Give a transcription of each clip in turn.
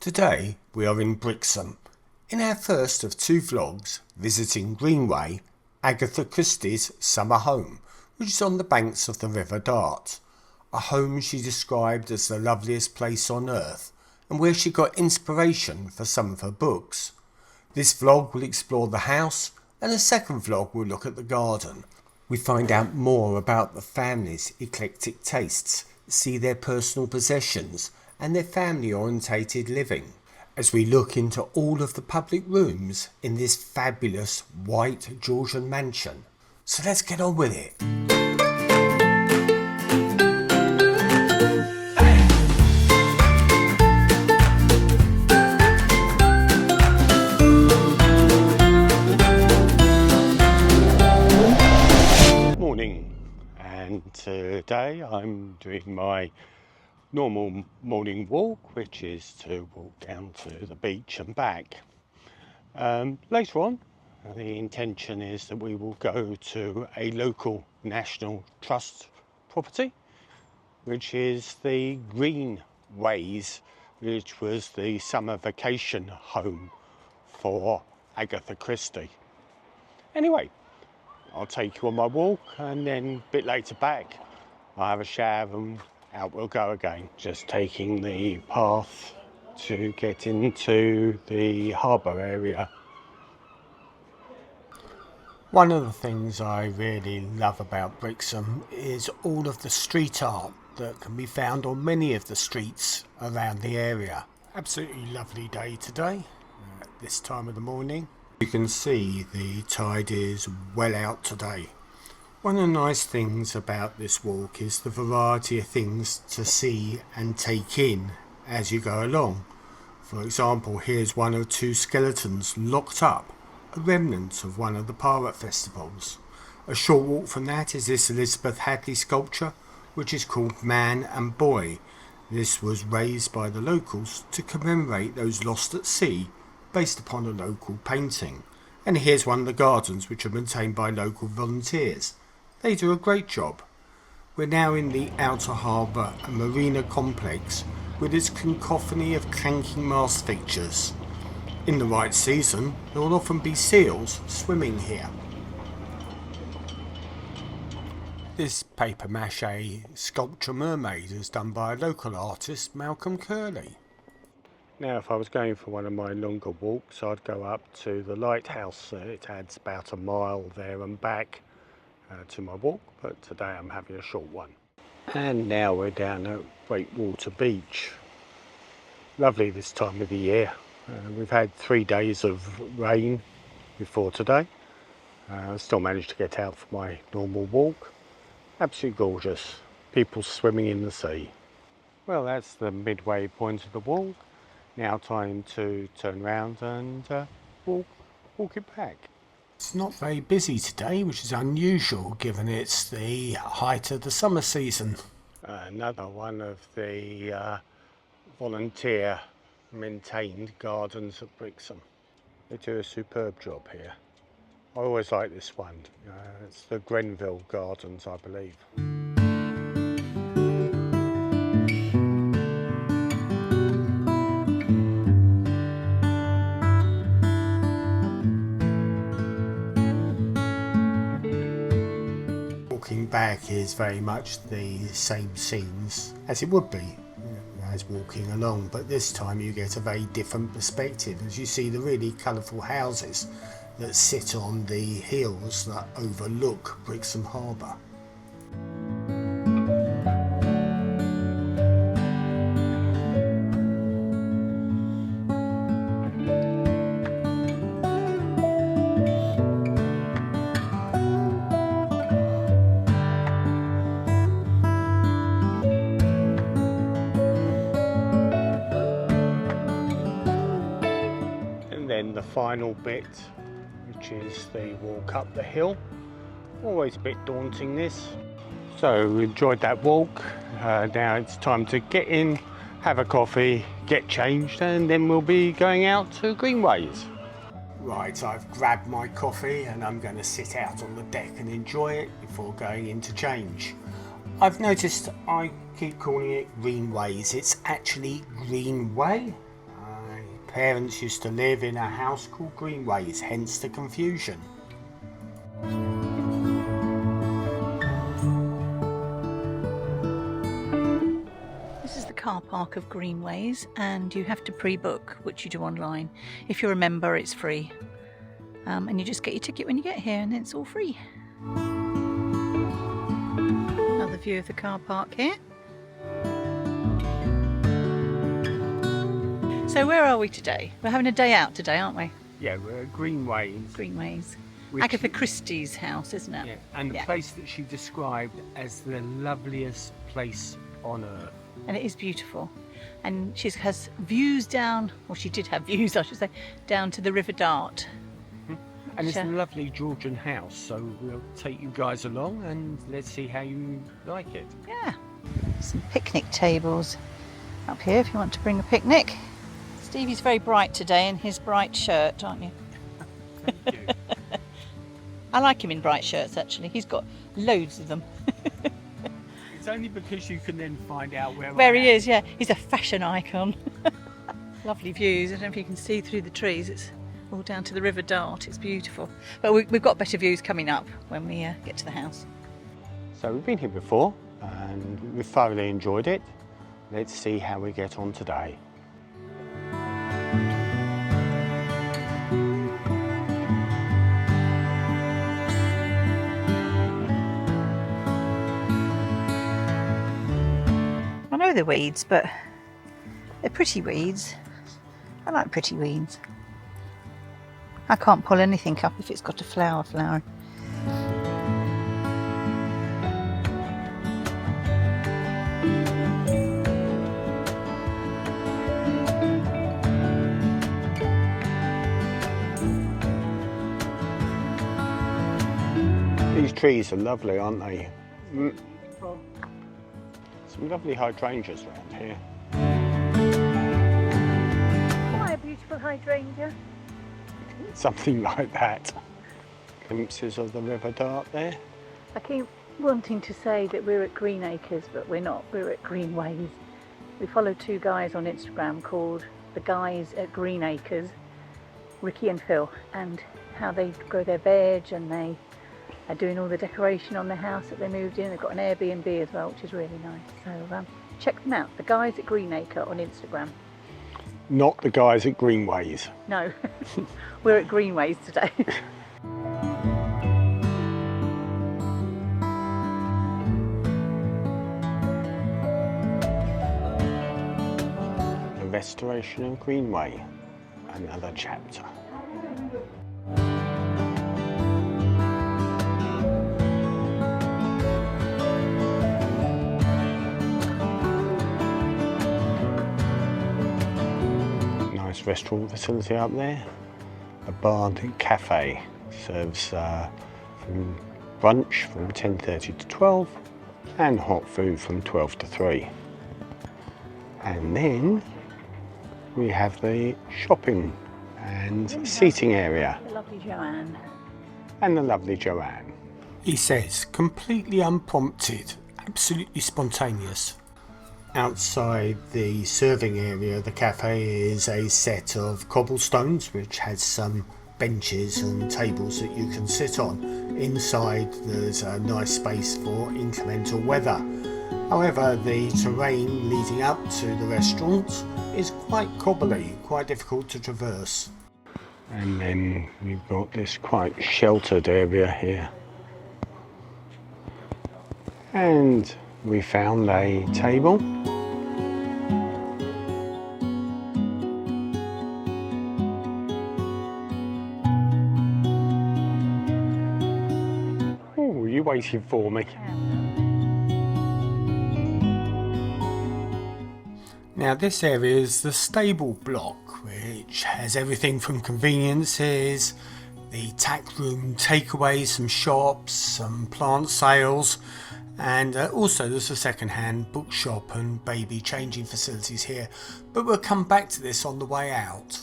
Today we are in Brixham, in our first of two vlogs visiting Greenway, Agatha Christie's summer home, which is on the banks of the River Dart, a home she described as the loveliest place on earth and where she got inspiration for some of her books. This vlog will explore the house, and a second vlog will look at the garden. We find out more about the family's eclectic tastes, see their personal possessions and their family-orientated living, as we look into all of the public rooms in this fabulous white Georgian mansion. So let's get on with it. Morning, and today I'm doing my normal morning walk, which is to walk down to the beach and back. Later on, the intention is that we will go to a local National Trust property, which is the Greenways, which was the summer vacation home for Agatha Christie. Anyway, I'll take you on my walk, and then a bit later back I'll have a shower and out we'll go again. Just taking the path to get into the harbour area. One of the things I really love about Brixham is all of the street art that can be found on many of the streets around the area. Absolutely lovely day today at this time of the morning. You can see the tide is well out today. One of the nice things about this walk is the variety of things to see and take in as you go along. For example, here's one of two skeletons locked up, a remnant of one of the pirate festivals. A short walk from that is this Elizabeth Hadley sculpture, which is called Man and Boy. This was raised by the locals to commemorate those lost at sea, based upon a local painting. And here's one of the gardens, which are maintained by local volunteers. They do a great job. We're now in the outer harbour and marina complex with its cacophony of clanking mast fixtures. In the right season, there will often be seals swimming here. This paper mache sculpture mermaid is done by a local artist, Malcolm Curley. Now, if I was going for one of my longer walks, I'd go up to the lighthouse. It adds about a mile there and back to my walk, but today I'm having a short one. And now we're down at Breakwater Beach. Lovely this time of the year. We've had 3 days of rain before today. I still managed to get out for my normal walk. Absolutely gorgeous. People swimming in the sea. Well, that's the midway point of the walk. Now time to turn around and walk it back. It's not very busy today, which is unusual given it's the height of the summer season. Another one of the volunteer maintained gardens at Brixham. They do a superb job here. I always like this one. It's the Grenville Gardens, I believe. Walking back is very much the same scenes as it would be as walking along, but this time you get a very different perspective as you see the really colourful houses that sit on the hills that overlook Brixham Harbour. Then the final bit, which is the walk up the hill. Always a bit daunting, this. So we enjoyed that walk. Now it's time to get in, have a coffee, get changed, and then we'll be going out to Greenways. Right, I've grabbed my coffee and I'm going to sit out on the deck and enjoy it before going in to change. I've noticed I keep calling it Greenways. It's actually Greenway. parents used to live in a house called Greenways, hence the confusion. This is the car park of Greenways, and you have to pre-book, which you do online. If you're a member, it's free. And you just get your ticket when you get here, and it's all free. Another view of the car park here. So where are we today? We're having a day out today, aren't we? Yeah, we're at Greenways. Greenways. Agatha Christie's house, isn't it? Yeah, and the place that she described as the loveliest place on earth. And it is beautiful. And she has views down, or she did have views, I should say, down to the River Dart. And it's a lovely Georgian house, so we'll take you guys along and let's see how you like it. Yeah. Some picnic tables up here if you want to bring a picnic. Stevie's very bright today in his bright shirt, aren't you? Thank you. I like him in bright shirts, actually. He's got loads of them. It's only because you can then find out where he is, yeah. He's a fashion icon. Lovely views. I don't know if you can see through the trees. It's all down to the River Dart. It's beautiful. But we've got better views coming up when we get to the house. So we've been here before and we've thoroughly enjoyed it. Let's see how we get on today. I know they're weeds, but they're pretty weeds. I like pretty weeds. I can't pull anything up if it's got a flower flowering. These trees are lovely, aren't they? Some lovely hydrangeas around here. Quite a beautiful hydrangea. Something like that. Glimpses of the River Dart there. I keep wanting to say that we're at Greenacres, but we're not. We're at Greenways. We follow two guys on Instagram called the Guys at Greenacres, Ricky and Phil, and how they grow their veg and they are doing all the decoration on the house that they moved in. They've got an Airbnb as well, which is really nice. So check them out, the Guys at Greenacre on Instagram. Not the guys at Greenways. No, we're at Greenways today. The restoration of Greenway, another chapter. Restaurant facility up there, a bar and cafe serves from brunch from 10:30 to 12 and hot food from 12 to 3, and then we have the shopping and seating area. The lovely Joanne. And the lovely Joanne. He says, completely unprompted, absolutely spontaneous. Outside the serving area, the cafe is a set of cobblestones which has some benches and tables that you can sit on. Inside there's a nice space for inclemental weather. However, the terrain leading up to the restaurant is quite cobbly, quite difficult to traverse. And then we've got this quite sheltered area here. And we found a table. Oh, are you waiting for me? Now this area is the stable block, which has everything from conveniences, the tack room, takeaways, some shops, some plant sales, and also there's a second-hand bookshop and baby changing facilities here, but we'll come back to this on the way out.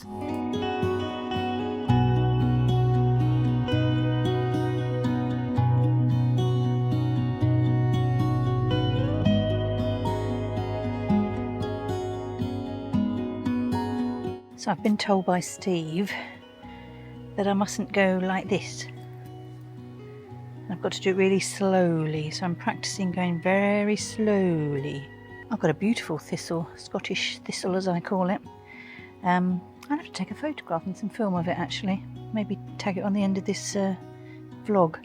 So I've been told by Steve that I mustn't go like this. I've got to do it really slowly, so I'm practicing going very slowly. I've got a beautiful thistle, Scottish thistle as I call it. I'll have to take a photograph and some film of it actually. Maybe tag it on the end of this vlog.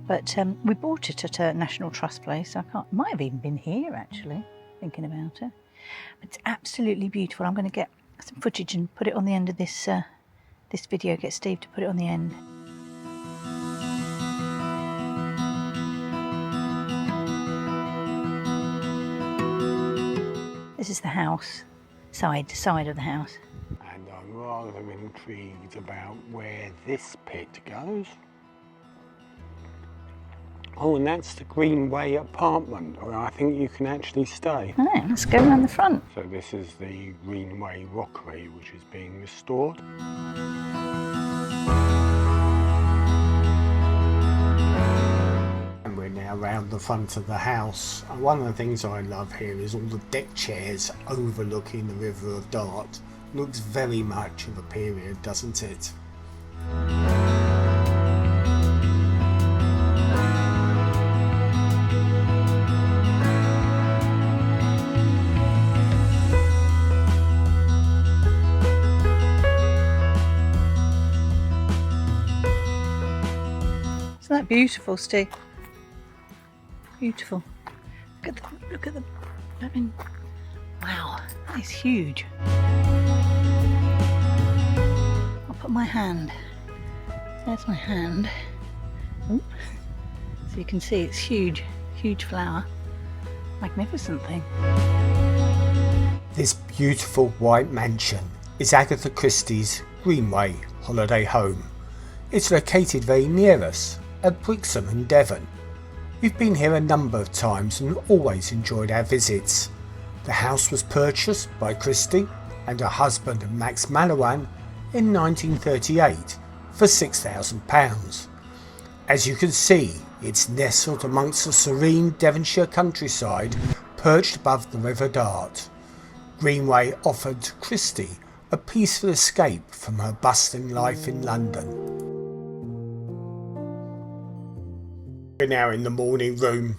But we bought it at a National Trust place. Might have even been here actually, thinking about it. But it's absolutely beautiful. I'm going to get some footage and put it on the end of this this video. Get Steve to put it on the end. This is the house, side of the house. And I'm rather intrigued about where this pit goes. Oh, and that's the Greenway apartment, where I think you can actually stay. All right, let's go around the front. So this is the Greenway rockery, which is being restored. And we're now round the front of the house. And one of the things I love here is all the deck chairs overlooking the River of Dart. Looks very much of a period, doesn't it? Isn't that beautiful, Steve? Beautiful. Look at the, I mean, wow, that is huge. I'll put my hand, there's my hand. Ooh. So you can see it's huge, huge flower. Magnificent thing. This beautiful white mansion is Agatha Christie's Greenway holiday home. It's located very near us at Brixham in Devon. We've been here a number of times and always enjoyed our visits. The house was purchased by Christie and her husband Max Malawan in 1938 for £6,000. As you can see, it's nestled amongst the serene Devonshire countryside, perched above the River Dart. Greenway offered Christie a peaceful escape from her bustling life in London. We're now in the morning room.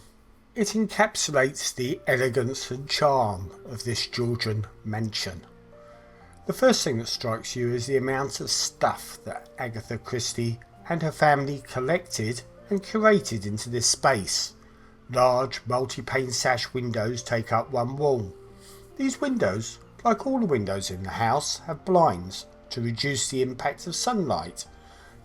It encapsulates the elegance and charm of this Georgian mansion. The first thing that strikes you is the amount of stuff that Agatha Christie and her family collected and curated into this space. Large multi-pane sash windows take up one wall. These windows, like all the windows in the house, have blinds to reduce the impact of sunlight.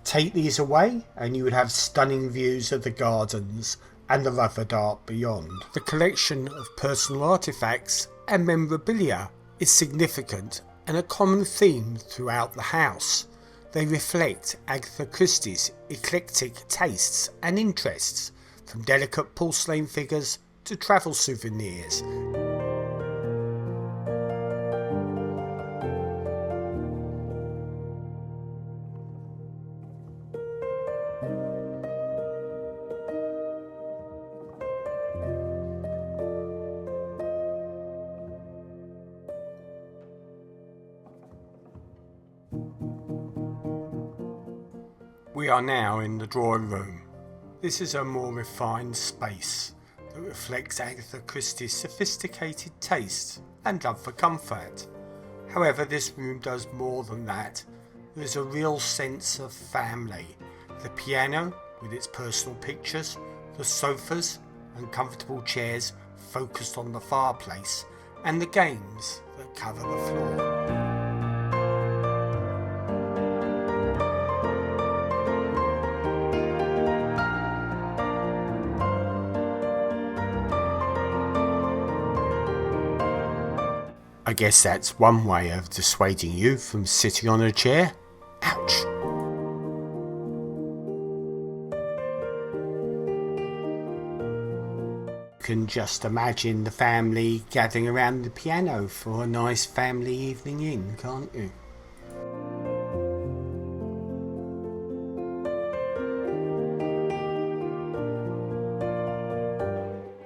Take these away and you would have stunning views of the gardens and the River Dart beyond. The collection of personal artefacts and memorabilia is significant and a common theme throughout the house. They reflect Agatha Christie's eclectic tastes and interests, from delicate porcelain figures to travel souvenirs. We are now in the drawing room. This is a more refined space that reflects Agatha Christie's sophisticated taste and love for comfort. However, this room does more than that. There is a real sense of family. The piano with its personal pictures, the sofas and comfortable chairs focused on the fireplace, and the games that cover the floor. I guess that's one way of dissuading you from sitting on a chair. Ouch! You can just imagine the family gathering around the piano for a nice family evening in, can't you?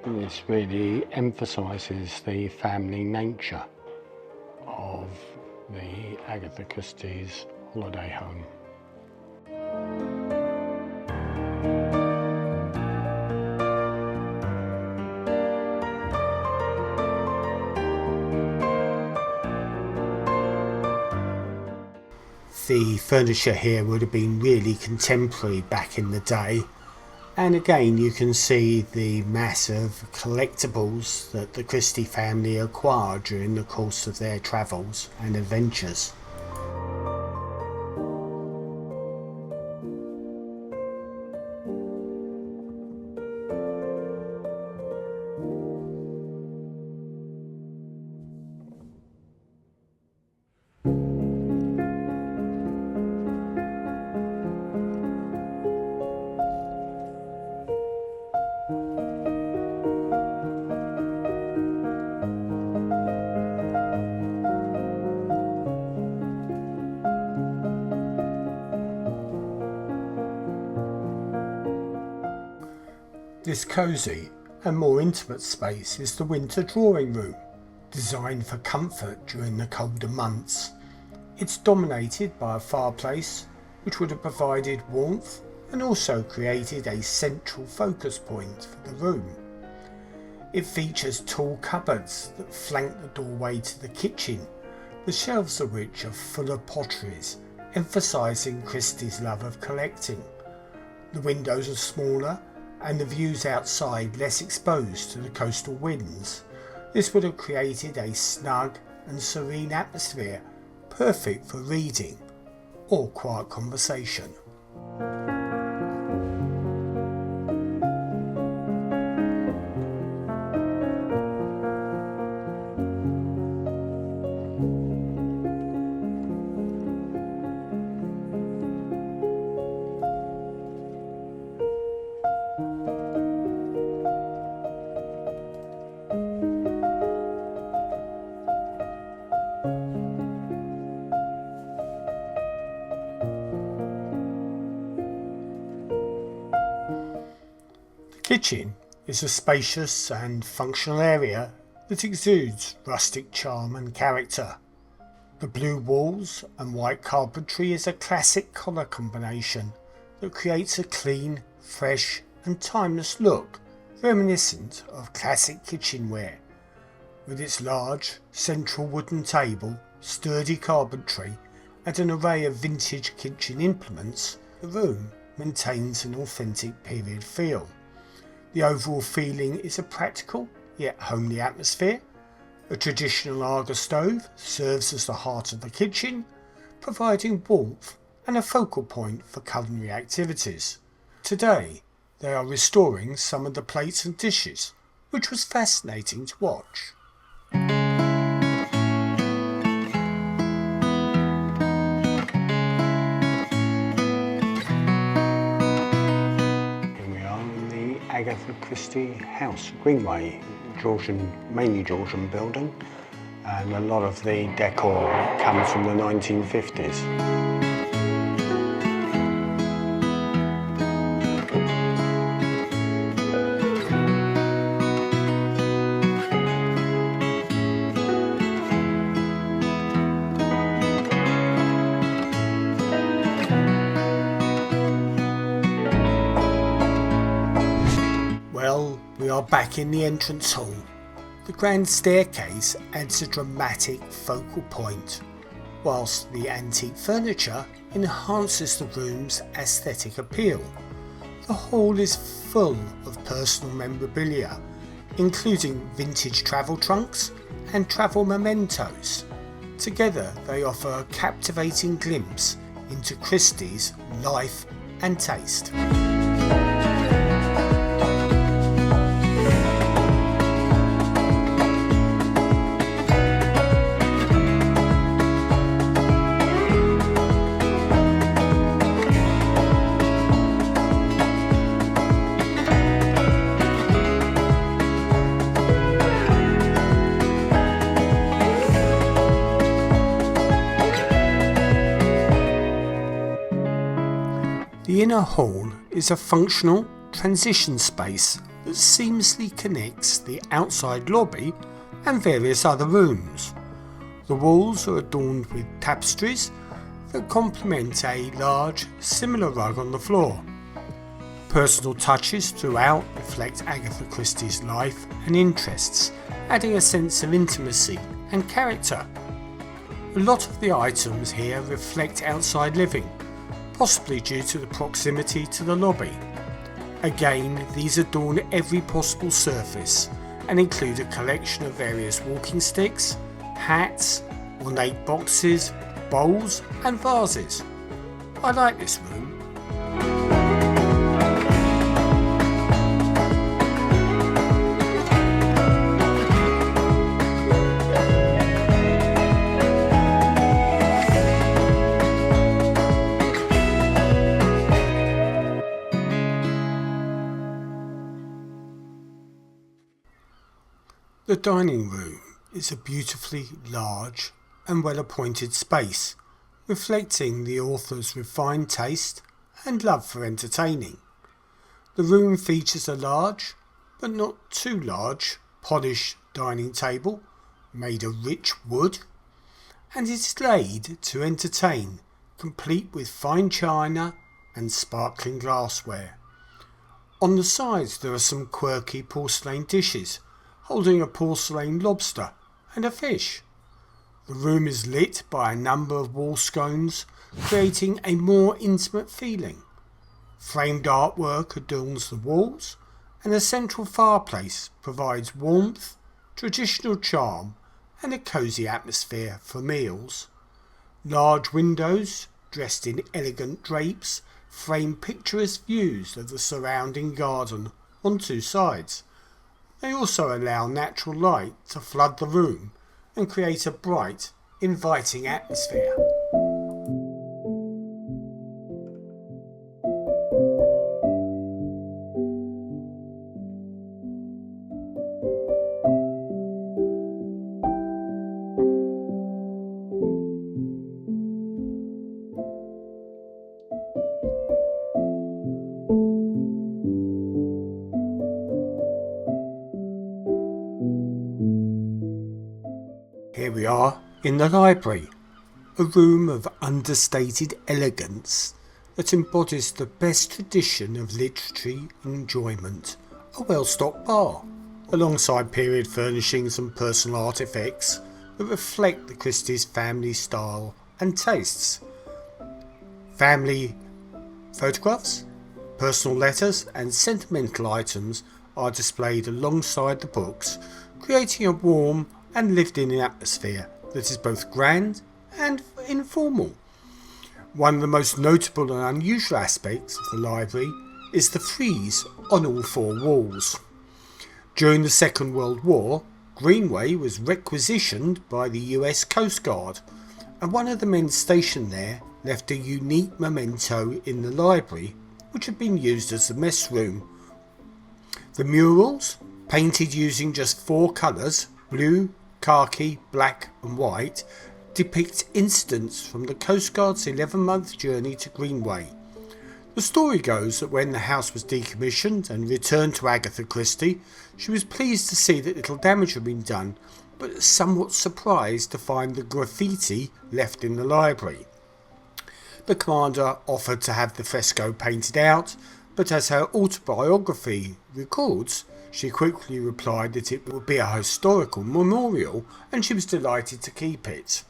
This really emphasises the family nature of the Agatha Christie's holiday home. The furniture here would have been really contemporary back in the day, and again you can see the mass of collectibles that the Christie family acquired during the course of their travels and adventures. This cosy and more intimate space is the winter drawing room, designed for comfort during the colder months. It's dominated by a fireplace which would have provided warmth and also created a central focus point for the room. It features tall cupboards that flank the doorway to the kitchen, the shelves of which are full of potteries, emphasising Christie's love of collecting. The windows are smaller and the views outside less exposed to the coastal winds. This would have created a snug and serene atmosphere, perfect for reading or quiet conversation. The kitchen is a spacious and functional area that exudes rustic charm and character. The blue walls and white carpentry is a classic colour combination that creates a clean, fresh and timeless look, reminiscent of classic kitchenware. With its large central wooden table, sturdy carpentry and an array of vintage kitchen implements, the room maintains an authentic period feel. The overall feeling is a practical yet homely atmosphere. A traditional Aga stove serves as the heart of the kitchen, providing warmth and a focal point for culinary activities. Today, they are restoring some of the plates and dishes, which was fascinating to watch. Agatha Christie house, Greenway, Georgian, mainly Georgian building, and a lot of the decor comes from the 1950s. We are back in the entrance hall. The grand staircase adds a dramatic focal point, whilst the antique furniture enhances the room's aesthetic appeal. The hall is full of personal memorabilia, including vintage travel trunks and travel mementos. Together they offer a captivating glimpse into Christie's life and taste. The inner hall is a functional transition space that seamlessly connects the outside lobby and various other rooms. The The walls are adorned with tapestries that complement a large, similar rug on the floor. Personal touches throughout reflect Agatha Christie's life and interests, adding a sense of intimacy and character. A lot of the items here reflect outside living, possibly due to the proximity to the lobby. Again, these adorn every possible surface and include a collection of various walking sticks, hats, ornate boxes, bowls and vases. I like this room. The dining room is a beautifully large and well-appointed space, reflecting the author's refined taste and love for entertaining. The room features a large, but not too large, polished dining table made of rich wood, and is laid to entertain, complete with fine china and sparkling glassware. On the sides there are some quirky porcelain dishes, holding a porcelain lobster and a fish. The room is lit by a number of wall scones, creating a more intimate feeling. Framed artwork adorns the walls, and a central fireplace provides warmth, traditional charm, and a cosy atmosphere for meals. Large windows, dressed in elegant drapes, frame picturesque views of the surrounding garden on two sides. They also allow natural light to flood the room and create a bright, inviting atmosphere. Here we are in the library, a room of understated elegance that embodies the best tradition of literary enjoyment, a well-stocked bar, alongside period furnishings and personal artefacts that reflect the Christie's family style and tastes. Family photographs, personal letters and sentimental items are displayed alongside the books, creating a warm and lived-in atmosphere that is both grand and informal. One of the most notable and unusual aspects of the library is the frieze on all four walls. During the Second World War, Greenway was requisitioned by the US Coast Guard, and one of the men stationed there left a unique memento in the library, which had been used as the mess room. The murals, painted using just four colours, blue, khaki, black and white, depict incidents from the Coast Guard's 11-month journey to Greenway. The story goes that when the house was decommissioned and returned to Agatha Christie, she was pleased to see that little damage had been done, but somewhat surprised to find the graffiti left in the library. The commander offered to have the fresco painted out, but as her autobiography records, she quickly replied that it would be a historical memorial and she was delighted to keep it.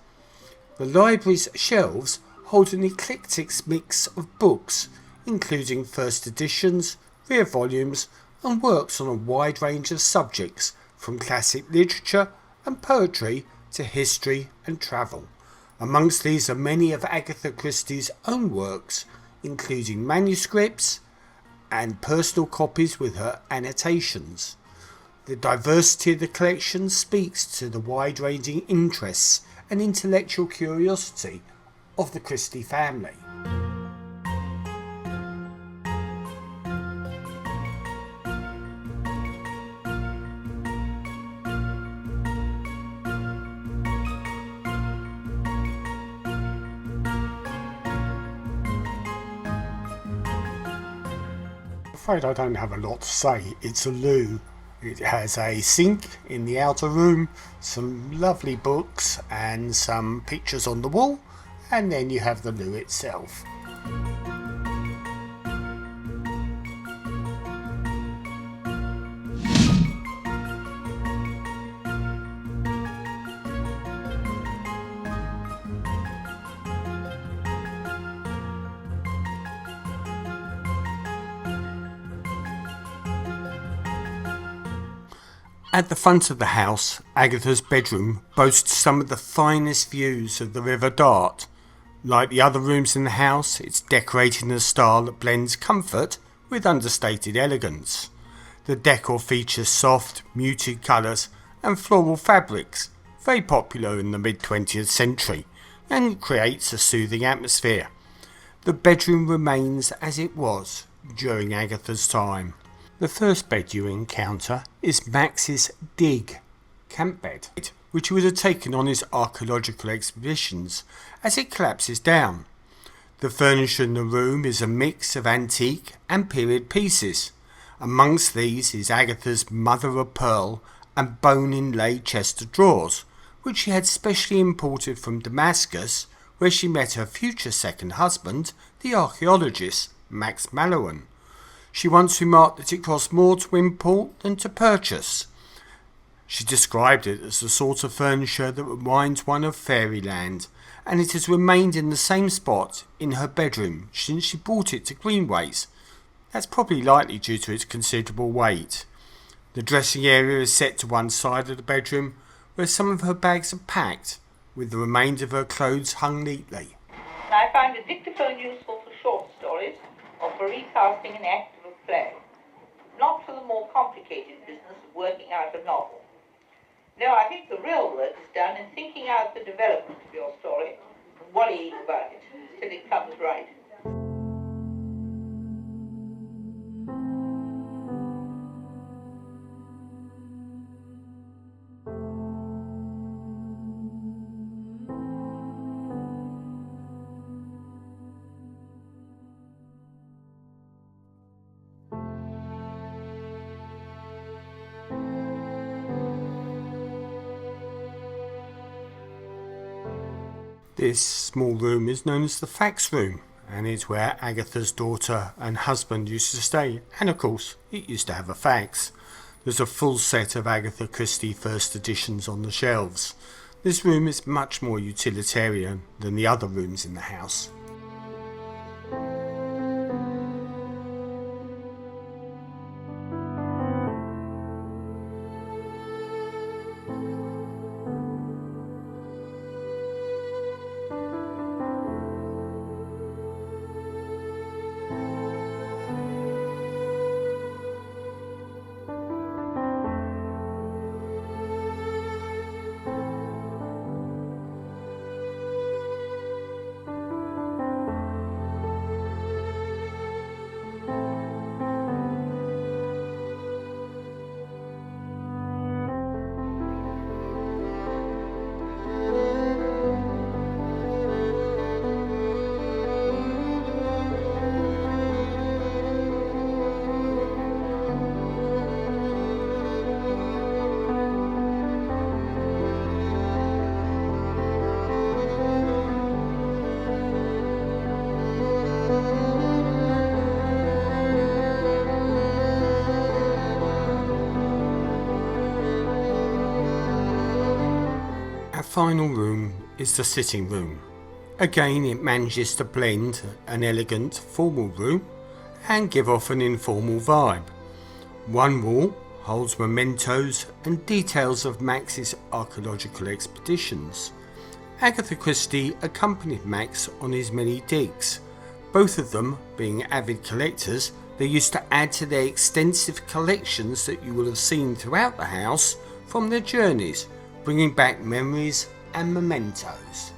The library's shelves hold an eclectic mix of books, including first editions, rare volumes and works on a wide range of subjects, from classic literature and poetry to history and travel. Amongst these are many of Agatha Christie's own works, including manuscripts and personal copies with her annotations. The diversity of the collection speaks to the wide-ranging interests and intellectual curiosity of the Christie family. I'm afraid I don't have a lot to say. It's a loo, It has a sink in the outer room, some lovely books and some pictures on the wall, and then you have the loo itself. At the front of the house, Agatha's bedroom boasts some of the finest views of the River Dart. Like the other rooms in the house, it's decorated in a style that blends comfort with understated elegance. The decor features soft, muted colours and floral fabrics, very popular in the mid-20th century, and creates a soothing atmosphere. The bedroom remains as it was during Agatha's time. The first bed you encounter is Max's Dig camp bed, which he would have taken on his archaeological expeditions, as it collapses down. The furniture in the room is a mix of antique and period pieces. Amongst these is Agatha's mother of pearl and bone inlaid chest of drawers, which she had specially imported from Damascus, where she met her future second husband, the archaeologist Max Mallowan. She once remarked that it cost more to import than to purchase. She described it as the sort of furniture that reminds one of fairyland, and it has remained in the same spot in her bedroom since she brought it to Greenway's. That's probably likely due to its considerable weight. The dressing area is set to one side of the bedroom, where some of her bags are packed, with the remainder of her clothes hung neatly. I find the dictaphone useful for short stories or for recasting an act of a play, not for the more complicated business of working out a novel. No, I think the real work is done in thinking out the development of your story and worrying about it till it comes right. This small room is known as the Fax Room, and is where Agatha's daughter and husband used to stay, and of course it used to have a fax. There's a full set of Agatha Christie first editions on the shelves. This room is much more utilitarian than the other rooms in the house. Our final room is the sitting room. Again, it manages to blend an elegant formal room and give off an informal vibe. One wall holds mementos and details of Max's archaeological expeditions. Agatha Christie accompanied Max on his many digs. Both of them being avid collectors, they used to add to their extensive collections that you will have seen throughout the house from their journeys, bringing back memories and mementos.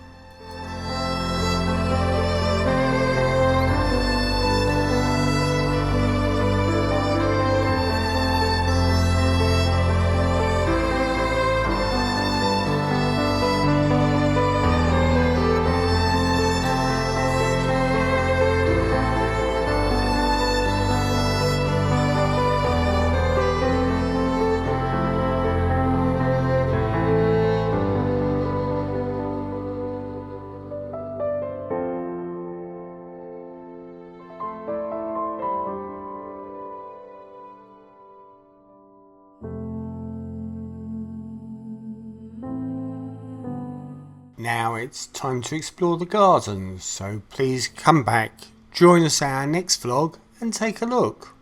Now it's time to explore the gardens, so please come back, join us at our next vlog and take a look.